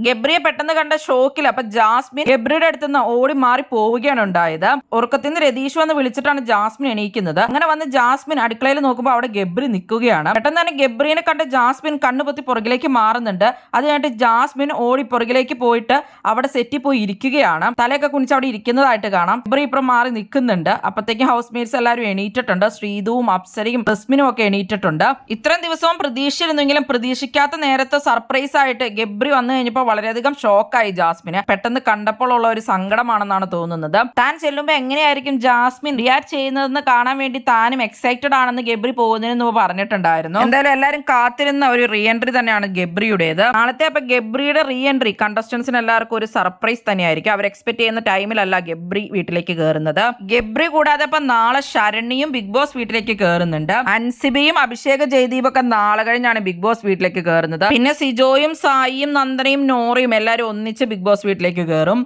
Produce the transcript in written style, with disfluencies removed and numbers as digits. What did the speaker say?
ഗബ്രിയെ പെട്ടെന്ന് കണ്ട ഷോക്കിൽ അപ്പൊ ജാസ്മിൻ ഗബ്രിയുടെ അടുത്ത് നിന്ന് ഓടി മാറി പോവുകയാണ് ഉണ്ടായത്. ഉറക്കത്തിൽ നിന്ന് രതീഷ് വന്ന് വിളിച്ചിട്ടാണ് ജാസ്മിൻ എണീക്കുന്നത്. അങ്ങനെ വന്ന് ജാസ്മിൻ അടുക്കളയിൽ നോക്കുമ്പോൾ അവിടെ ഗബ്രി നിൽക്കുകയാണ്. പെട്ടെന്ന് തന്നെ ഗബ്രിയെ കണ്ട ജാസ്മിൻ കണ്ണുപൊത്തി പുറകിലേക്ക് മാറുന്നുണ്ട്. അത് കഴിഞ്ഞിട്ട് ജാസ്മിൻ ഓടി പുറകിലേക്ക് പോയിട്ട് അവിടെ സെറ്റിൽ പോയി ഇരിക്കുകയാണ്. തലയൊക്കെ കുനിച്ച് അവിടെ ഇരിക്കുന്നതായിട്ട് കാണാം. ഗബ്രി ഇപ്പം മാറി നിൽക്കുന്നുണ്ട്. അപ്പത്തേക്കും ഹൗസ് മേറ്റ്സ് എല്ലാവരും എണീറ്റിട്ടുണ്ട്. ശ്രീതുവും അപ്സരയും റസ്മിനും ഒക്കെ എണീറ്റിട്ടുണ്ട്. ഇത്രയും ദിവസവും പ്രതീക്ഷിച്ചിരുന്നെങ്കിലും പ്രതീക്ഷിക്കാത്ത നേരത്തെ സർപ്രൈസ് ആയിട്ട് ഗബ്രി വന്നു കഴിഞ്ഞപ്പോൾ വളരെയധികം ഷോക്കായി ജാസ്മിന്. പെട്ടെന്ന് കണ്ടപ്പോൾ ഉള്ള ഒരു സങ്കടമാണെന്നാണ് തോന്നുന്നത്. താൻ ചെല്ലുമ്പോൾ എങ്ങനെയായിരിക്കും ജാസ്മിൻ റിയാക്ട് ചെയ്യുന്നതെന്ന് കാണാൻ വേണ്ടി താനും എക്സൈറ്റഡ് ആണെന്ന് ഗബ്രി പോകുന്നതിന് പറഞ്ഞിട്ടുണ്ടായിരുന്നു. എന്തായാലും എല്ലാവരും കാത്തിരുന്ന ഒരു റീ എൻട്രി തന്നെയാണ് ഗബ്രിയുടേത്. നാളത്തെ അപ്പൊ ഗബ്രിയുടെ റീ എൻട്രി കണ്ടസ്റ്റൻസിന് എല്ലാവർക്കും ഒരു സർപ്രൈസ് തന്നെയായിരിക്കും. അവർ എക്സ്പെക്ട് ചെയ്യുന്ന ടൈമിലല്ല ഗബ്രി വീട്ടിലേക്ക് കയറുന്നത്. ഗബ്രി കൂടാതെ ഇപ്പൊ നാളെ ശരണ്യയും ബിഗ് ബോസ് വീട്ടിലേക്ക് കയറുന്നുണ്ട്. അൻസിബയും അഭിഷേക് ജയദീപൊക്കെ നാളെ കഴിഞ്ഞാണ് ബിഗ് ബോസ് വീട്ടിലേക്ക് കയറുന്നത്. പിന്നെ സിജോയും സായിയും നന്ദനയും നോറയും എല്ലാവരും ഒന്നിച്ച് ബിഗ് ബോസ് വീട്ടിലേക്ക് കയറും.